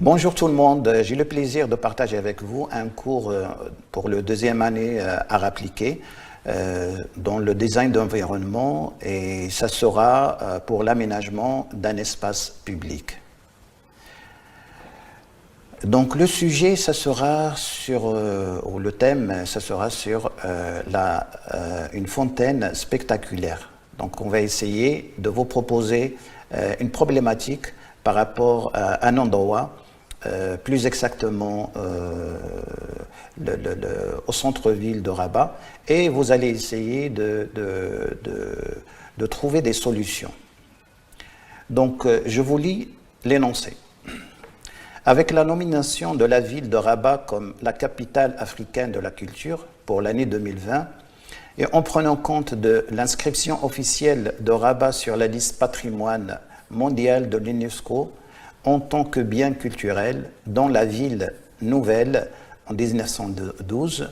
Bonjour tout le monde, j'ai le plaisir de partager avec vous un cours pour le deuxième année art appliqué dans le design d'environnement et ça sera pour l'aménagement d'un espace public. Donc le sujet, ça sera sur, ou le thème, ça sera sur une fontaine spectaculaire. Donc on va essayer de vous proposer une problématique par rapport à un endroit, plus exactement au centre-ville de Rabat, et vous allez essayer de trouver des solutions. Donc je vous lis l'énoncé. Avec la nomination de la ville de Rabat comme la capitale africaine de la culture pour l'année 2020, et en prenant compte de l'inscription officielle de Rabat sur la liste patrimoine mondial de l'UNESCO en tant que bien culturel dans la ville nouvelle en 1912,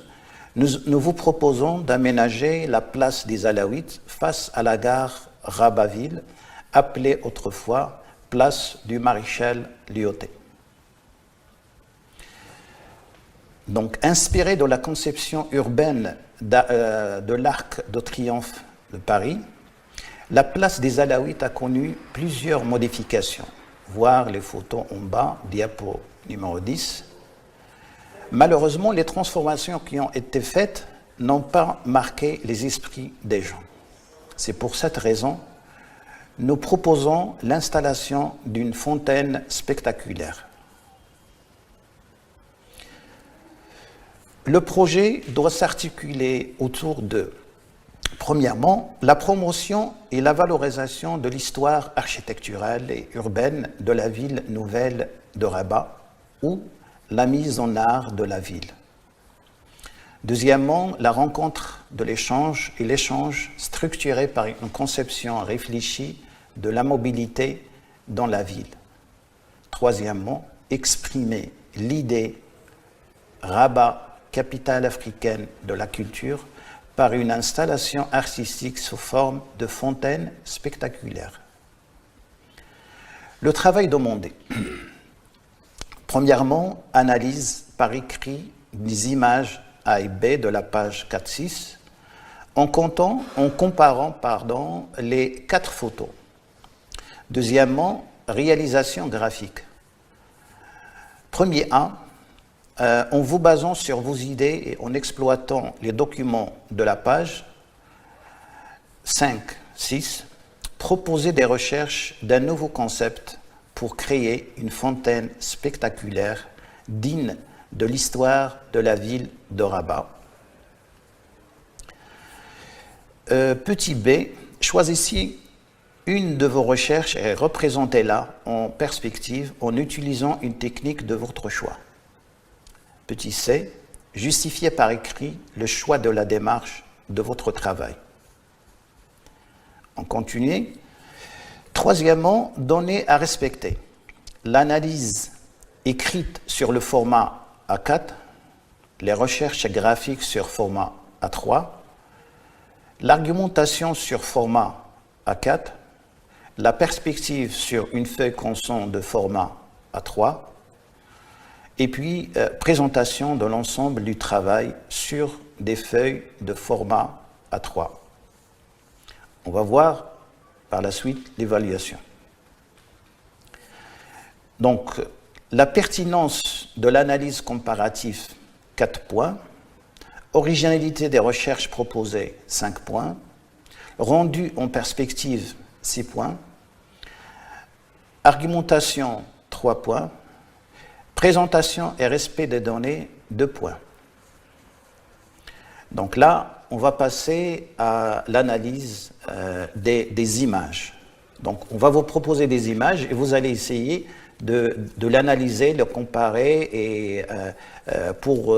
nous vous proposons d'aménager la place des Alaouites face à la gare Rabatville, appelée autrefois place du maréchal Lyautey. Donc, inspiré de la conception urbaine de l'Arc de Triomphe de Paris, la place des Alaouites a connu plusieurs modifications. Voir les photos en bas, diapo numéro 10. Malheureusement, les transformations qui ont été faites n'ont pas marqué les esprits des gens. C'est pour cette raison nous proposons l'installation d'une fontaine spectaculaire. Le projet doit s'articuler autour de, premièrement, la promotion et la valorisation de l'histoire architecturale et urbaine de la ville nouvelle de Rabat ou la mise en art de la ville. Deuxièmement, la rencontre de l'échange et l'échange structuré par une conception réfléchie de la mobilité dans la ville. Troisièmement, exprimer l'idée Rabat, capitale africaine de la culture, par une installation artistique sous forme de fontaine spectaculaire. Le travail demandé. Premièrement, analyse par écrit des images A et B de la page 4-6 en comparant les 4 photos. Deuxièmement, réalisation graphique. Premier A, en vous basant sur vos idées et en exploitant les documents de la page 5, 6, proposez des recherches d'un nouveau concept pour créer une fontaine spectaculaire digne de l'histoire de la ville de Rabat. Petit b, choisissez une de vos recherches et représentez-la en perspective en utilisant une technique de votre choix. Petit c, justifiez par écrit le choix de la démarche de votre travail. On continue. Troisièmement, donnez à respecter l'analyse écrite sur le format A4, les recherches graphiques sur format A3, l'argumentation sur format A4, la perspective sur une feuille consonne de format A3, et puis présentation de l'ensemble du travail sur des feuilles de format A3. On va voir par la suite l'évaluation. Donc, la pertinence de l'analyse comparative, 4 points. Originalité des recherches proposées, 5 points. Rendu en perspective, 6 points. Argumentation, 3 points. Présentation et respect des données, 2 points. Donc là, on va passer à l'analyse des images. Donc, on va vous proposer des images et vous allez essayer de l'analyser, le comparer et pour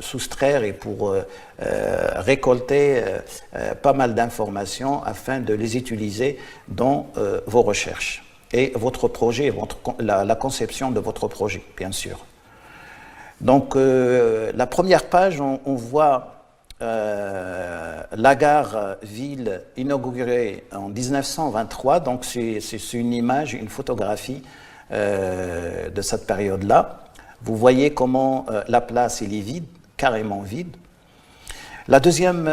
soustraire et pour récolter pas mal d'informations afin de les utiliser dans vos recherches et votre projet, la conception de votre projet, bien sûr. Donc, la première page, on voit la gare ville inaugurée en 1923, donc c'est une image, une photographie de cette période-là. Vous voyez comment la place elle est vide, carrément vide. La deuxième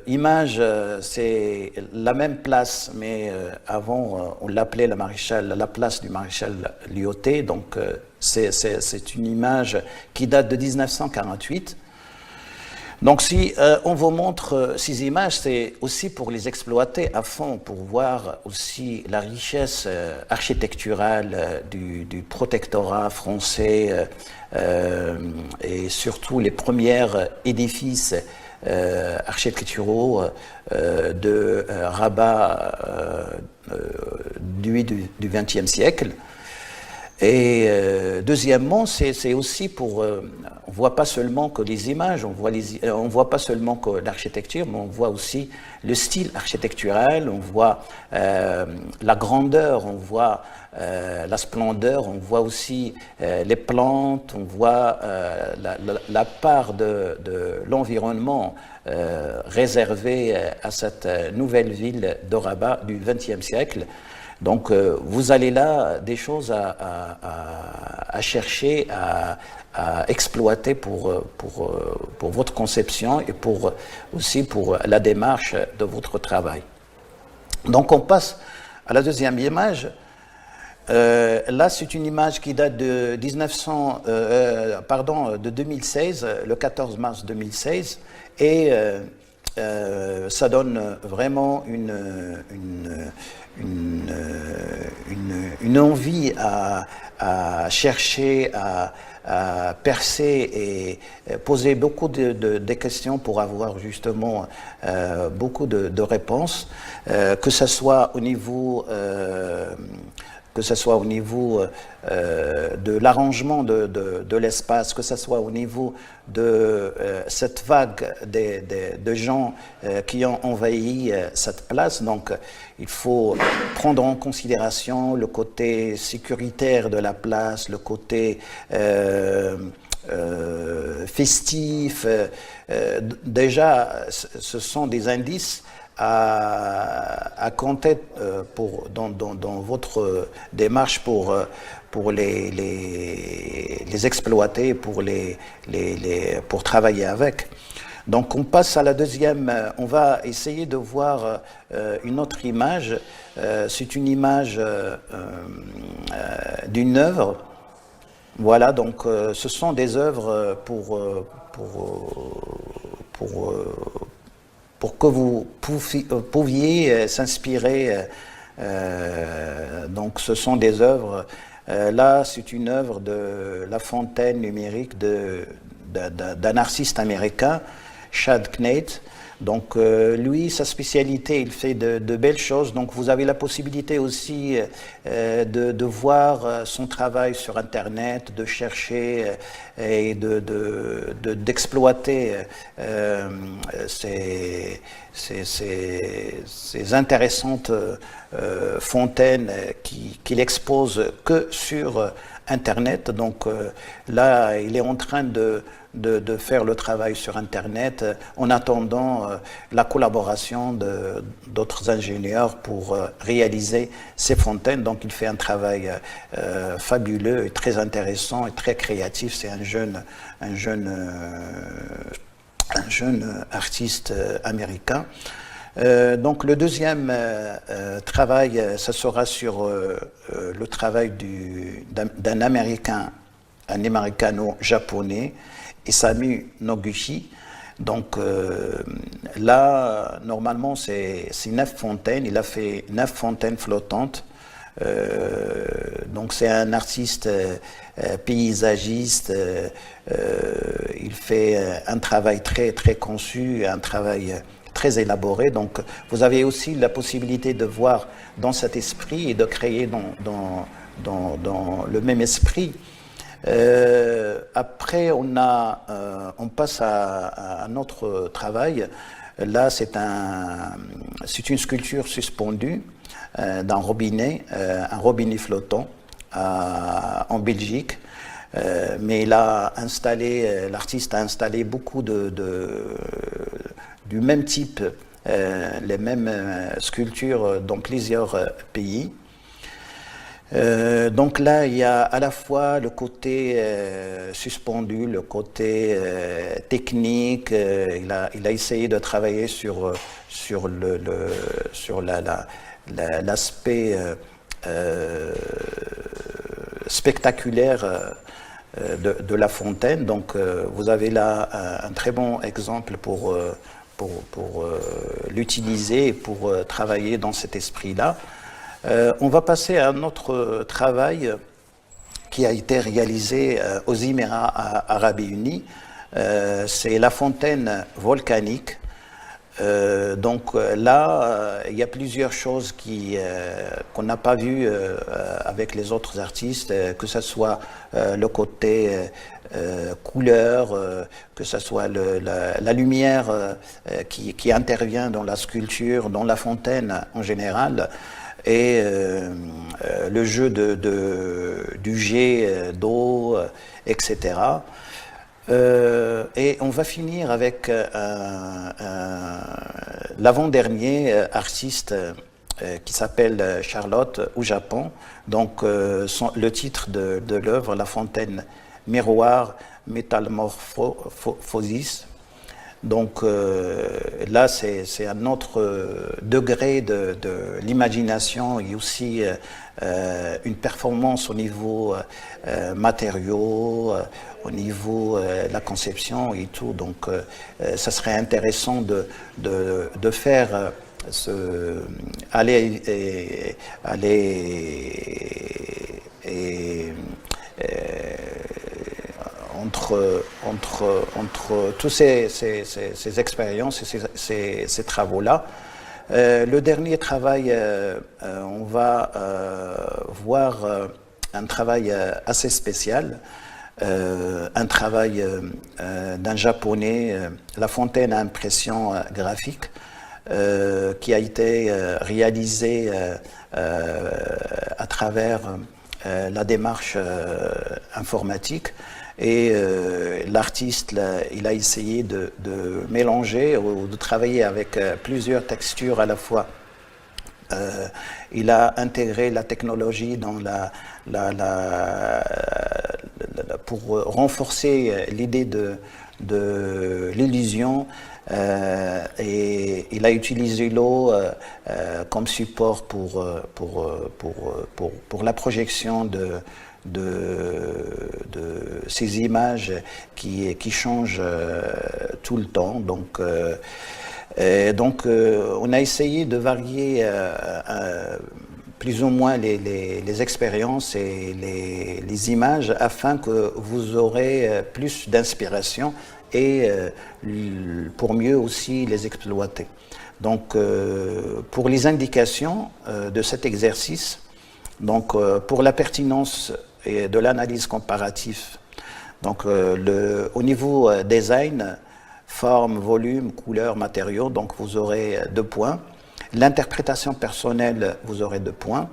image, c'est la même place, mais avant on l'appelait la place du maréchal Lyautey. Donc c'est une image qui date de 1948. Donc si on vous montre ces images, c'est aussi pour les exploiter à fond, pour voir aussi la richesse architecturale du protectorat français et surtout les premiers édifices architecturaux de Rabat du XXe siècle. Et deuxièmement, c'est aussi pour... on ne voit pas seulement que les images, on voit pas seulement que l'architecture, mais on voit aussi le style architectural, on voit la grandeur, on voit la splendeur, on voit aussi les plantes, on voit la part de l'environnement réservé à cette nouvelle ville de Rabat du XXe siècle. Donc vous allez là des choses à chercher, à exploiter pour votre conception et aussi pour la démarche de votre travail. Donc on passe à la deuxième image. Là, c'est une image qui date de 2016, le 14 mars 2016, et ça donne vraiment une envie à chercher, à percer et poser beaucoup de questions pour avoir justement beaucoup de réponses, que ce soit au niveau de l'arrangement de l'espace, que ce soit au niveau de cette vague de gens qui ont envahi cette place. Donc, il faut prendre en considération le côté sécuritaire de la place, le côté festif. Déjà, ce sont des indices à compter dans votre démarche pour les exploiter, pour travailler avec. Donc on passe à la deuxième, on va essayer de voir une autre image. C'est une image d'une œuvre. Voilà, donc ce sont des œuvres pour que vous pouviez s'inspirer. Donc ce sont des œuvres. Là, c'est une œuvre de La Fontaine numérique d'un artiste américain, Chad Knate. Donc lui, sa spécialité, il fait de belles choses. Donc vous avez la possibilité aussi de voir son travail sur Internet, de chercher et d'exploiter ces intéressantes fontaines qu'il expose que sur Internet. Donc là, il est en train de faire le travail sur Internet en attendant la collaboration d'autres ingénieurs pour réaliser ces fontaines. Donc il fait un travail fabuleux et très intéressant et très créatif. C'est un jeune artiste américain. Donc le deuxième travail, ça sera sur le travail d'un Américain, un Américano-japonais, Isamu Noguchi. Donc là, normalement, c'est 9 fontaines. Il a fait 9 fontaines flottantes. Donc c'est un artiste paysagiste. Il fait un travail très très conçu, un travail très élaboré. Donc vous avez aussi la possibilité de voir dans cet esprit et de créer dans le même esprit. Après, on passe à un autre travail. Là, c'est une sculpture suspendue d'un robinet, un robinet flottant en Belgique. Mais l'artiste a installé beaucoup du même type, les mêmes sculptures dans plusieurs pays. Donc là, il y a à la fois le côté suspendu, le côté technique. Il a essayé de travailler sur l'aspect spectaculaire de La Fontaine. Donc vous avez là un très bon exemple pour l'utiliser et pour travailler dans cet esprit-là. On va passer à un autre travail qui a été réalisé aux Émirats arabes unis. C'est La Fontaine volcanique. Donc là, il y a plusieurs choses qu'on n'a pas vues avec les autres artistes, que ce soit le côté couleur, que ce soit la lumière qui intervient dans la sculpture, dans la fontaine en général, et le jeu du jet d'eau, etc. Et on va finir avec l'avant-dernier artiste qui s'appelle Charlotte au Japon. Donc le titre de l'œuvre, La Fontaine Miroir Métamorphosis. Donc là, c'est un autre degré de l'imagination et aussi une performance au niveau matériaux, au niveau de la conception et tout. Donc ça serait intéressant de faire entre toutes ces expériences et ces travaux-là. Le dernier travail, on va voir un travail assez spécial, un travail d'un japonais, La Fontaine à impression graphique, qui a été réalisé à travers la démarche informatique. Et l'artiste, il a essayé de mélanger ou de travailler avec plusieurs textures à la fois. Il a intégré la technologie dans pour renforcer l'idée de l'illusion. Et il a utilisé l'eau comme support pour la projection de ces images qui changent tout le temps. Donc on a essayé de varier plus ou moins les expériences et les images afin que vous aurez plus d'inspiration et pour mieux aussi les exploiter. Donc pour les indications de cet exercice, donc pour la pertinence et de l'analyse comparative, donc au niveau design, forme, volume, couleur, matériaux, donc vous aurez 2 points. L'interprétation personnelle, vous aurez 2 points.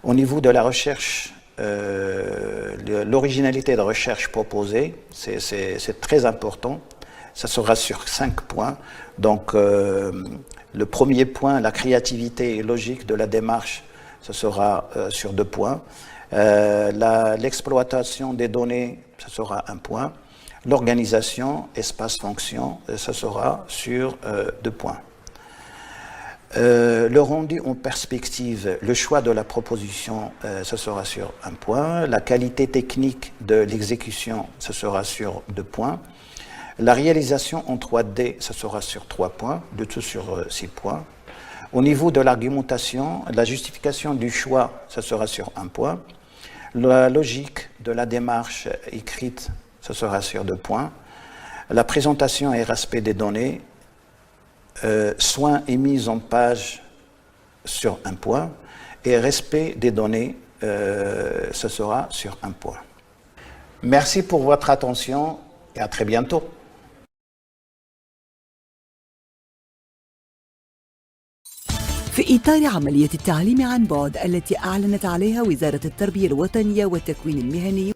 Au niveau de la recherche, l'originalité de recherche proposée, c'est très important. Ça sera sur 5 points. Donc le premier point, la créativité et logique de la démarche, ce sera sur 2 points. L'exploitation des données, ce sera 1 point. L'organisation, espace-fonction, ce sera sur 2 points. Le rendu en perspective, le choix de la proposition, ce sera sur 1 point. La qualité technique de l'exécution, ce sera sur 2 points. La réalisation en 3D, ce sera sur 3 points, de tout sur 6 points. Au niveau de l'argumentation, la justification du choix, ce sera sur 1 point. La logique de la démarche écrite, ce sera sur 2 points. La présentation et respect des données, soin et mise en page sur 1 point. Et respect des données, ce sera sur 1 point. Merci pour votre attention et à très bientôt. في إطار عملية التعليم عن بعد التي أعلنت عليها وزارة التربية الوطنية والتكوين المهني